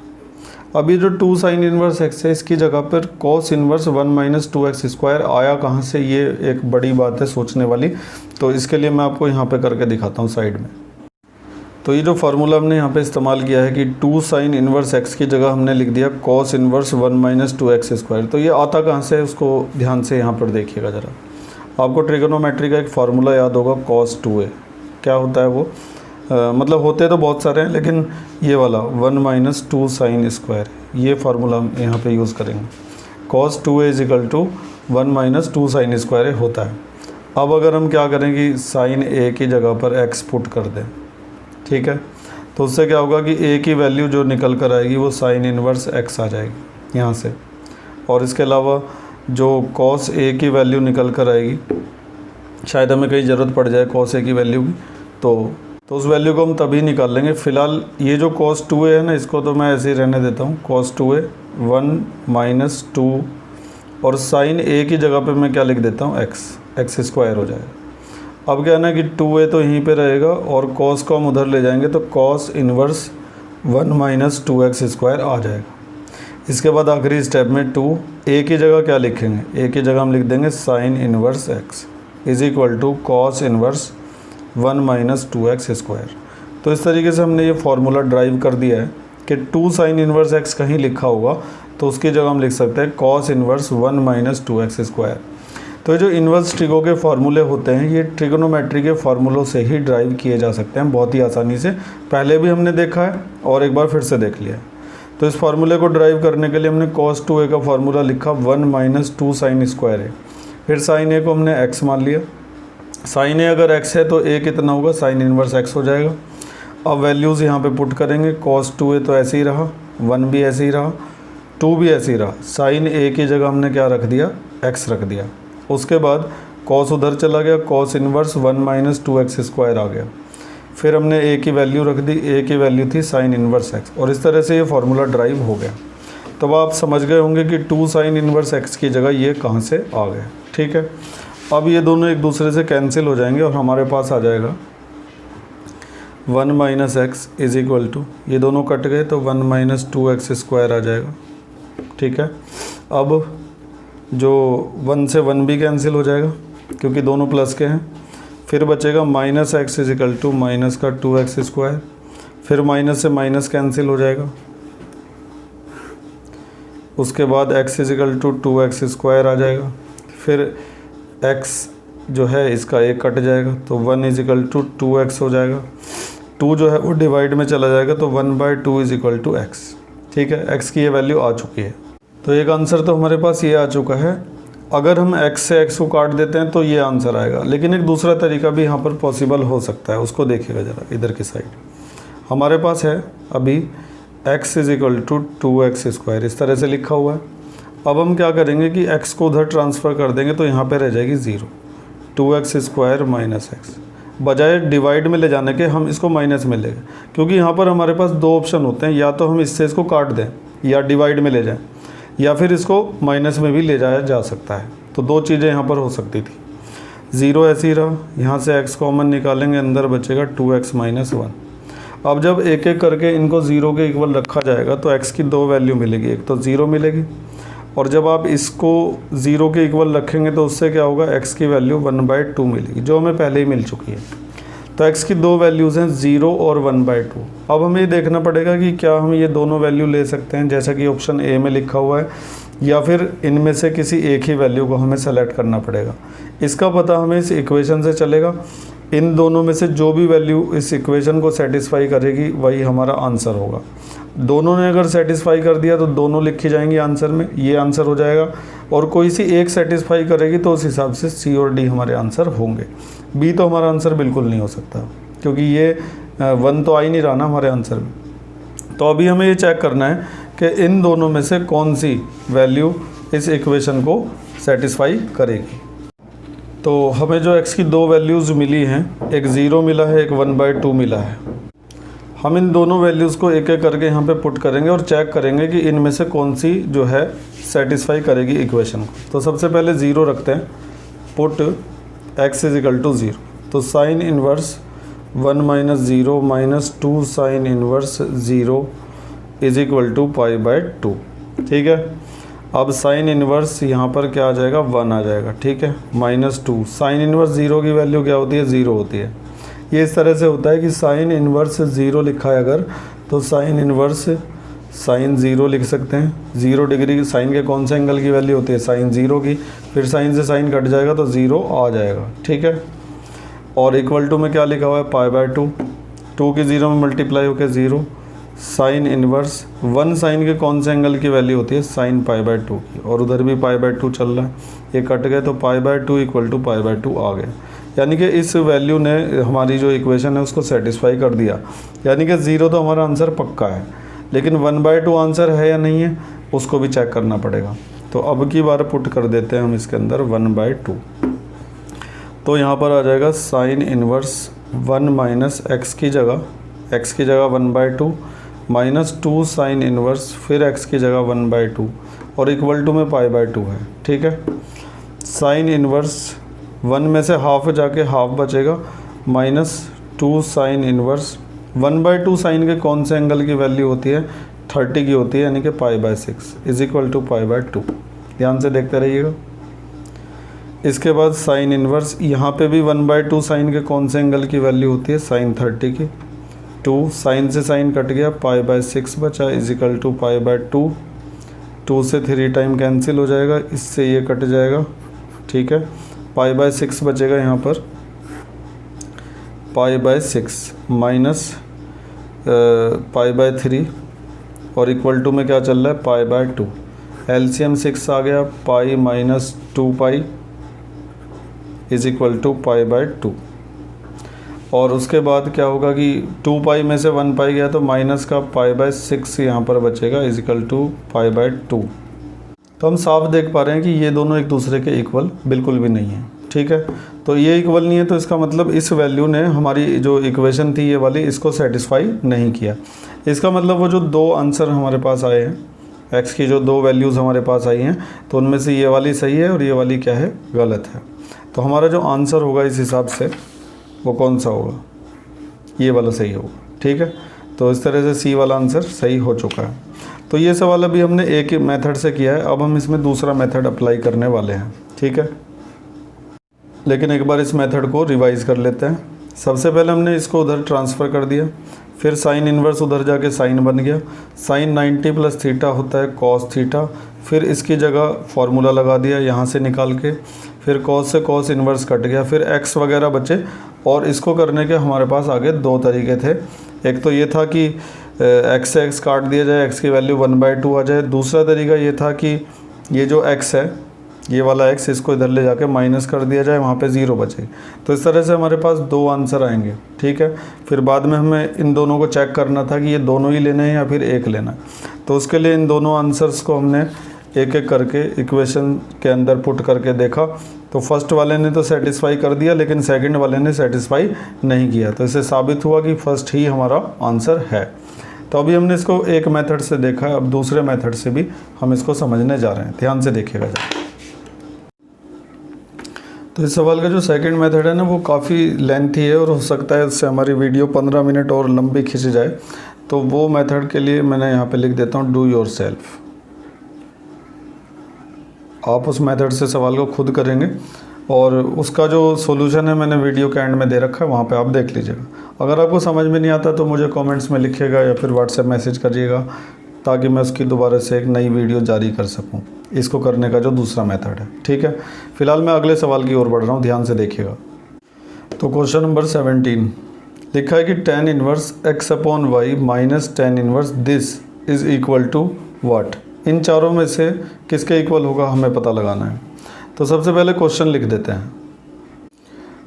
अब ये जो 2 sin इनवर्स x है इसकी जगह पर कॉस इनवर्स 1 - 2x² आया कहाँ से, ये एक बड़ी बात है सोचने वाली। तो इसके लिए मैं आपको यहाँ पे करके दिखाता हूँ साइड में। तो ये जो फार्मूला हमने यहाँ पे इस्तेमाल किया है कि 2 sin इनवर्स x की जगह हमने लिख दिया cos इनवर्स 1 - 2x²। तो ये आता कहाँ से है उसको ध्यान से यहाँ पर देखिएगा ज़रा। आपको ट्रिगोनोमेट्री का एक फार्मूला याद होगा, cos 2a। क्या होता है वो, मतलब होते तो बहुत सारे हैं लेकिन ये वाला 1 - 2 sin², ये फार्मूला हम यहाँ पर यूज़ करेंगे। cos 2a is equal to 1 - 2 sin² होता है। अब अगर हम क्या करेंगे, sin a की जगह पर x पुट कर दें, ठीक है, तो उससे क्या होगा कि a की वैल्यू जो निकल कर आएगी वो साइन इनवर्स x आ जाएगी यहाँ से। और इसके अलावा जो cos a की वैल्यू निकल कर आएगी, शायद हमें कहीं ज़रूरत पड़ जाए cos a की वैल्यू की, तो उस वैल्यू को हम तभी निकाल लेंगे। फ़िलहाल ये जो cos 2a है ना, इसको तो मैं ऐसे ही रहने देता हूँ, cos 2a 1 - 2 और साइन a की जगह पे मैं क्या लिख देता हूँ, x² हो जाएगा। अब क्या है ना कि 2a तो यहीं पे रहेगा और cos को हम उधर ले जाएंगे तो cos इनवर्स 1 - 2x² आ जाएगा। इसके बाद आखिरी स्टेप में a की जगह क्या लिखेंगे, a की जगह हम लिख देंगे sine inverse x is equal to cos inverse 1 - 2x²। तो इस तरीके से हमने ये फार्मूला ड्राइव कर दिया है कि 2 sin इनवर्स x कहीं लिखा होगा तो उसकी जगह हम लिख सकते हैं cos इनवर्स 1 - 2x²। तो जो इन्वर्स ट्रिगो के फार्मूले होते हैं ये ट्रिगोनोमेट्री के फार्मूलों से ही ड्राइव किए जा सकते हैं बहुत ही आसानी से। पहले भी हमने देखा है और एक बार फिर से देख लिया है। तो इस फार्मूले को ड्राइव करने के लिए हमने cos 2a का फार्मूला लिखा 1 - 2 sin²। फिर sin a को हमने x मान लिया। sin a अगर x है तो a कितना होगा, साइन इनवर्स x हो जाएगा। अब वैल्यूज़ यहाँ पे पुट करेंगे, cos 2a तो ऐसे ही रहा, 1 भी ऐसे ही रहा, 2 भी ऐसे ही रहा। sin a की जगह हमने क्या रख दिया, x रख दिया। उसके बाद cos उधर चला गया, cos इनवर्स 1 - 2x² आ गया। फिर हमने a की वैल्यू रख दी, a की वैल्यू थी साइन इनवर्स x, और इस तरह से ये फार्मूला ड्राइव हो गया। तो आप समझ गए होंगे कि 2 sin इनवर्स x की जगह ये कहाँ से आ गए। ठीक है, अब ये दोनों एक दूसरे से कैंसिल हो जाएंगे और हमारे पास आ जाएगा 1 - x इज़ इक्वल टू, ये दोनों कट गए तो 1 - 2x² आ जाएगा। ठीक है, अब जो 1 से 1 भी कैंसिल हो जाएगा क्योंकि दोनों प्लस के हैं। फिर बचेगा -x is equal to minus का 2x²। फिर माइनस से माइनस कैंसिल हो जाएगा। उसके बाद x is equal to 2x² आ जाएगा। फिर x जो है इसका एक कट जाएगा तो 1 इज इक्वल टू 2x हो जाएगा। 2 जो है वो डिवाइड में चला जाएगा तो 1/2 इज इक्वल टू x। ठीक है, x की ये वैल्यू आ चुकी है। तो एक आंसर तो हमारे पास ये आ चुका है। अगर हम x से x को काट देते हैं तो ये आंसर आएगा, लेकिन एक दूसरा तरीका भी यहाँ पर पॉसिबल हो सकता है, उसको देखिएगा ज़रा इधर की साइड। हमारे पास है अभी x is equal to 2x², इस तरह से लिखा हुआ है। अब हम क्या करेंगे कि x को उधर ट्रांसफ़र कर देंगे तो यहाँ पे रह जाएगी 0, 2x² माइनस x। बजाय डिवाइड में ले जाने के हम इसको माइनस में ले गए, क्योंकि यहाँ पर हमारे पास दो ऑप्शन होते हैं, या तो हम इससे इसको काट दें या डिवाइड में ले जाएं, या फिर इसको माइनस में भी ले जाया जा सकता है। तो दो चीज़ें यहाँ पर हो सकती थी। 0 ऐसे ही रहा, यहाँ से x कॉमन निकालेंगे, अंदर बचेगा 2x माइनस 1। अब जब एक एक करके इनको 0 के इक्वल रखा जाएगा तो x की दो वैल्यू मिलेगी, एक तो 0 मिलेगी, और जब आप इसको 0 के इक्वल रखेंगे तो उससे क्या होगा, x की वैल्यू 1/2 मिलेगी, जो हमें पहले ही मिल चुकी है। तो x की दो वैल्यूज़ हैं 0 और 1/2। अब हमें ये देखना पड़ेगा कि क्या हम ये दोनों वैल्यू ले सकते हैं जैसा कि ऑप्शन ए में लिखा हुआ है, या फिर इनमें से किसी एक ही वैल्यू को हमें सेलेक्ट करना पड़ेगा। इसका पता हमें इस इक्वेशन से चलेगा। इन दोनों में से जो भी वैल्यू इस इक्वेशन को सेटिस्फाई करेगी वही हमारा आंसर होगा। दोनों ने अगर सेटिस्फाई कर दिया तो दोनों लिखी जाएंगी आंसर में, ये आंसर हो जाएगा। और कोई सी एक सेटिस्फाई करेगी तो उस हिसाब से सी और डी हमारे आंसर होंगे। बी तो हमारा आंसर बिल्कुल नहीं हो सकता, क्योंकि ये 1 तो आ ही नहीं रहा ना हमारे आंसर में। तो अभी हमें ये चेक करना है कि इन दोनों में से कौन सी वैल्यू इस इक्वेशन को सेटिस्फाई करेगी। तो हमें जो x की दो वैल्यूज़ मिली हैं, एक 0 मिला है, एक 1/2 मिला है। हम इन दोनों वैल्यूज़ को एक एक करके यहाँ पे पुट करेंगे और चेक करेंगे कि इनमें से कौन सी जो है सेटिस्फाई करेगी इक्वेशन को। तो सबसे पहले 0 रखते हैं, put x is equal to 0। तो sine inverse 1 minus 0 minus 2 sine inverse 0 is equal to π/2। ठीक है, अब साइन इनवर्स यहाँ पर क्या आ जाएगा, 1 आ जाएगा। ठीक है, -2 साइन इनवर्स 0 की वैल्यू क्या होती है, 0 होती है। ये इस तरह से होता है कि साइन इनवर्स 0 लिखा है अगर, तो साइन इनवर्स साइन 0 लिख सकते हैं। 0 डिग्री की साइन के कौन से एंगल की वैल्यू होती है, साइन 0 की। फिर साइन से साइन कट जाएगा तो 0 आ जाएगा। ठीक है, और इक्वल टू में क्या लिखा हुआ है, π/2। 2 की 0 में मल्टीप्लाई होकर 0। साइन इनवर्स 1 साइन के कौन से एंगल की वैल्यू होती है, साइन π/2 की, और उधर भी π/2 चल रहा है, ये कट गए तो π/2 इक्वल टू π/2 आ गया। यानी कि इस वैल्यू ने हमारी जो इक्वेशन है उसको सेटिस्फाई कर दिया। यानी कि 0 तो हमारा आंसर पक्का है, लेकिन 1/2 आंसर है या नहीं है उसको भी चेक करना पड़ेगा। तो अब की बार पुट कर देते हैं हम इसके अंदर 1/2। तो यहाँ पर आ जाएगा साइन इनवर्स 1 माइनस x की जगह 1/2 माइनस 2 साइन इनवर्स फिर x की जगह 1/2 और इक्वल टू में π/2 है। ठीक है, साइन इनवर्स 1 में से हाफ जाके हाफ बचेगा, -2 साइन इनवर्स 1/2 साइन के कौन से एंगल की वैल्यू होती है, 30 की होती है, यानी कि π/6 इज इक्वल टू π/2। ध्यान से देखते रहिएगा। इसके बाद साइन इनवर्स, यहाँ पे भी 1/2 साइन के कौन से एंगल की वैल्यू होती है, साइन 30 की। 2 साइन से साइन कट गया, π/6 बचा इज इक्वल टू π/2। 2 से 3 टाइम कैंसिल हो जाएगा, इससे ये कट जाएगा। ठीक है, π/6 बचेगा यहाँ पर, π/6 माइनस π/3 और इक्वल टू में क्या चल रहा है, π/2। एलसीएम 6 आ गया, pi minus 2π is equal to π/2। और उसके बाद क्या होगा कि 2π में से 1π गया तो माइनस का π/6 यहाँ पर बचेगा इज इक्वल टू π/2। तो हम साफ देख पा रहे हैं कि ये दोनों एक दूसरे के इक्वल बिल्कुल भी नहीं है। ठीक है, तो ये इक्वल नहीं है, तो इसका मतलब इस वैल्यू ने हमारी जो इक्वेशन थी ये वाली, इसको सेटिस्फाई नहीं किया। इसका मतलब वो जो दो आंसर हमारे पास आए हैं, x की जो दो वैल्यूज़ हमारे पास आई हैं, तो उनमें से ये वाली सही है और ये वाली क्या है, गलत है। तो हमारा जो आंसर होगा इस हिसाब से वो कौन सा होगा, ये वाला सही होगा। ठीक है, तो इस तरह से सी वाला आंसर सही हो चुका है। तो ये सवाल अभी हमने एक मेथड से किया है, अब हम इसमें दूसरा मेथड अप्लाई करने वाले हैं। ठीक है, लेकिन एक बार इस मेथड को रिवाइज़ कर लेते हैं। सबसे पहले हमने इसको उधर ट्रांसफ़र कर दिया, फिर साइन इन्वर्स उधर जाके साइन बन गया। साइन 90 प्लस थीटा होता है कॉस थीटा, फिर इसकी जगह फार्मूला लगा दिया यहाँ से निकाल के, फिर कॉस से कॉस इन्वर्स कट गया, फिर एक्स वगैरह बचे। और इसको करने के हमारे पास आगे दो तरीके थे। एक तो ये था कि एक्स से एक्स काट दिया जाए, एक्स की वैल्यू 1/2 आ जाए। दूसरा तरीका ये था कि ये जो एक्स है, ये वाला एक्स, इसको इधर ले जाके माइनस कर दिया जाए, वहाँ पे 0 बचेगी। तो इस तरह से हमारे पास दो आंसर आएंगे, ठीक है। फिर बाद में हमें इन दोनों को चेक करना था कि ये दोनों ही लेने हैं या फिर एक लेना है। तो उसके लिए इन दोनों आंसर्स को हमने एक एक करके इक्वेशन के अंदर पुट करके देखा। तो फर्स्ट वाले ने तो सेटिस्फाई कर दिया, लेकिन सेकंड वाले ने सेटिस्फाई नहीं किया। तो इससे साबित हुआ कि फर्स्ट ही हमारा आंसर है। तो अभी हमने इसको एक मेथड से देखा है, अब दूसरे मेथड से भी हम इसको समझने जा रहे हैं। ध्यान से देखिएगा जरा। तो इस सवाल का जो सेकंड मेथड है ना, वो काफ़ी लेंथी है और हो सकता है इससे हमारी वीडियो 15 मिनट और लंबी खिंच जाए। तो वो मेथड के लिए मैंने यहाँ पे लिख देता हूँ डू योर सेल्फ। आप उस मेथड से सवाल को खुद करेंगे और उसका जो सॉल्यूशन है मैंने वीडियो के एंड में दे रखा है, वहाँ पे आप देख लीजिएगा। अगर आपको समझ में नहीं आता तो मुझे कमेंट्स में लिखिएगा या फिर व्हाट्सएप मैसेज करिएगा, ताकि मैं उसकी दोबारा से एक नई वीडियो जारी कर सकूं, इसको करने का जो दूसरा मेथड है, ठीक है। फिलहाल मैं अगले सवाल की ओर बढ़ रहा हूँ, ध्यान से देखिएगा। तो क्वेश्चन नंबर 17 लिखा है कि tan inverse x/y minus tan inverse this is equal to what. इन चारों में से किसके इक्वल होगा हमें पता लगाना है। तो सबसे पहले क्वेश्चन लिख देते हैं।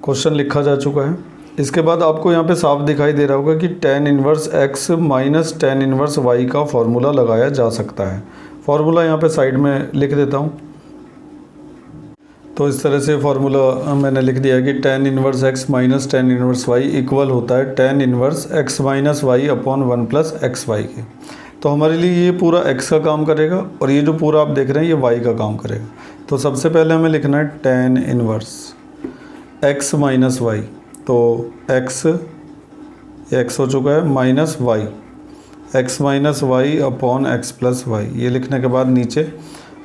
क्वेश्चन लिखा जा चुका है। इसके बाद आपको यहाँ पे साफ दिखाई दे रहा होगा कि tan inverse x minus tan inverse y का फॉर्मूला लगाया जा सकता है। फॉर्मूला यहाँ पे साइड में लिख देता हूँ। तो इस तरह से फार्मूला मैंने लिख दिया है कि tan inverse x minus tan inverse y equal होता है tan inverse x minus y upon 1 plus x y के। तो हमारे लिए ये पूरा x का काम करेगा और ये जो पूरा आप देख रहे हैं ये y का काम करेगा। तो सबसे पहले हमें लिखना है tan inverse x minus y। तो x हो चुका है minus y, x minus y upon x plus y. ये लिखने के बाद नीचे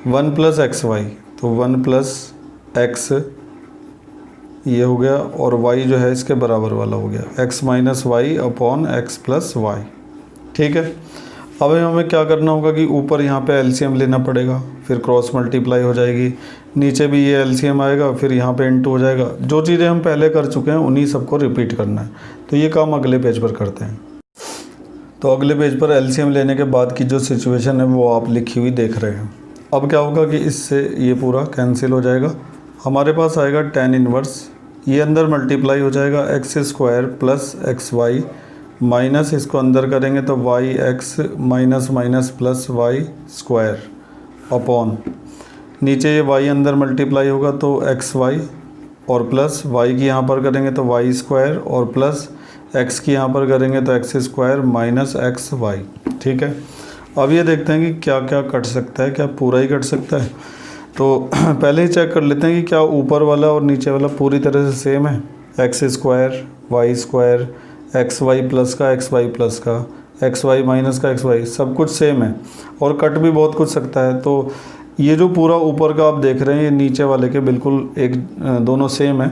1 प्लस एक्स वाई, तो 1 प्लस एक्स ये हो गया और y जो है इसके बराबर वाला हो गया x minus y upon x plus y, ठीक है। अब हमें क्या करना होगा कि ऊपर यहाँ पे एलसीएम लेना पड़ेगा, फिर क्रॉस मल्टीप्लाई हो जाएगी, नीचे भी ये एलसीएम आएगा, फिर यहाँ पे इनटू हो जाएगा। जो चीज़ें हम पहले कर चुके हैं उन्हीं सबको रिपीट करना है। तो ये काम अगले पेज पर करते हैं। तो अगले पेज पर एलसीएम लेने के बाद की जो सिचुएशन है वो आप लिखी हुई देख रहे हैं। अब क्या होगा कि इससे ये पूरा कैंसिल हो जाएगा। हमारे पास आएगा tan इनवर्स, ये अंदर मल्टीप्लाई हो जाएगा x square plus x y, minus इसको अंदर करेंगे तो y x minus minus plus y square upon नीचे ये y अंदर मल्टीप्लाई होगा तो एक्स वाई और प्लस y की यहाँ पर करेंगे तो वाई स्क्वायर और प्लस x की यहाँ पर करेंगे तो x square minus x y, ठीक है। अब ये देखते हैं कि क्या क्या कट सकता है, क्या पूरा ही कट सकता है। तो पहले ही चेक कर लेते हैं कि क्या ऊपर वाला और नीचे वाला पूरी तरह से सेम है। X square y square x y plus का एक्स वाई प्लस का एक्स वाई माइनस का एक्स वाई, सब कुछ सेम है और कट भी बहुत कुछ सकता है। तो ये जो पूरा ऊपर का आप देख रहे हैं ये नीचे वाले के बिल्कुल एक दोनों सेम है।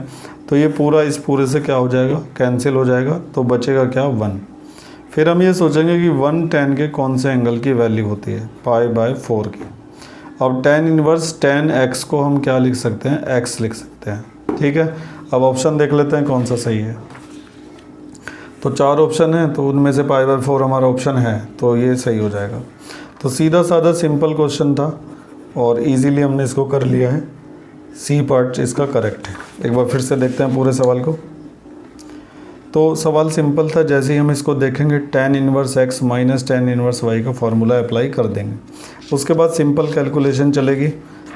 तो ये पूरा इस पूरे से क्या हो जाएगा, कैंसिल हो जाएगा। तो बचेगा क्या, 1। फिर हम ये सोचेंगे कि 1 tan के कौन से एंगल की वैल्यू होती है, π/4 की। अब tan इनवर्स tan x को हम क्या लिख सकते हैं, x लिख सकते हैं, ठीक है। अब ऑप्शन देख लेते हैं कौन सा सही है। तो 4 ऑप्शन है, तो उनमें से π/4 हमारा ऑप्शन है, तो ये सही हो जाएगा। तो सीधा साधा सिंपल क्वेश्चन था और इजीली हमने इसको कर लिया है। सी पार्ट इसका करेक्ट है। एक बार फिर से देखते हैं पूरे सवाल को। तो सवाल सिंपल था, जैसे ही हम इसको देखेंगे tan inverse x minus tan inverse y का फॉर्मूला अप्लाई कर देंगे। उसके बाद सिंपल कैलकुलेशन चलेगी,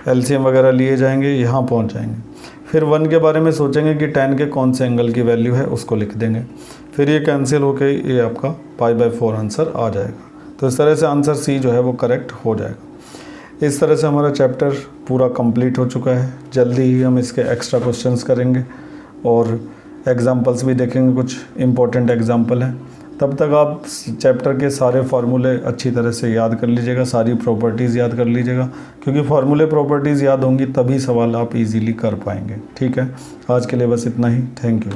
एलसीएम वगैरह लिए जाएंगे, यहाँ पहुँच जाएंगे। फिर 1 के बारे में सोचेंगे कि tan के कौन से एंगल की वैल्यू है, उसको लिख देंगे। फिर ये कैंसिल होके ये आपका π/4 आंसर आ जाएगा। तो इस तरह से आंसर सी जो है वो करेक्ट हो जाएगा। इस तरह से हमारा चैप्टर पूरा कंप्लीट हो चुका है। जल्दी ही हम इसके एक्स्ट्रा क्वेश्चंस करेंगे और एग्जांपल्स भी देखेंगे, कुछ इम्पोर्टेंट एग्जांपल हैं। तब तक आप चैप्टर के सारे फार्मूले अच्छी तरह से याद कर लीजिएगा, सारी प्रॉपर्टीज़ याद कर लीजिएगा, क्योंकि फार्मूले प्रॉपर्टीज़ याद होंगी तभी सवाल आप इजीली कर पाएंगे, ठीक है। आज के लिए बस इतना ही। Thank you.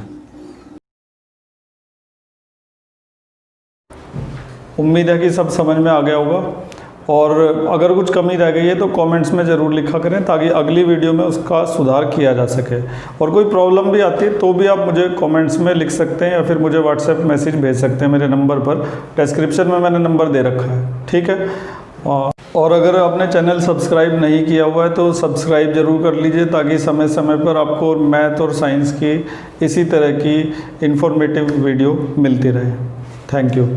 उम्मीद है कि सब समझ में आ गया होगा और अगर कुछ कमी रह गई है तो कमेंट्स में ज़रूर लिखा करें ताकि अगली वीडियो में उसका सुधार किया जा सके। और कोई प्रॉब्लम भी आती है तो भी आप मुझे कमेंट्स में लिख सकते हैं या फिर मुझे व्हाट्सएप मैसेज भेज सकते हैं मेरे नंबर पर। डिस्क्रिप्शन में मैंने नंबर दे रखा है, ठीक है। और अगर आपने चैनल सब्सक्राइब नहीं किया हुआ है तो सब्सक्राइब ज़रूर कर लीजिए ताकि समय समय पर आपको मैथ और साइंस की इसी तरह की इन्फॉर्मेटिव वीडियो मिलती रहे। Thank you.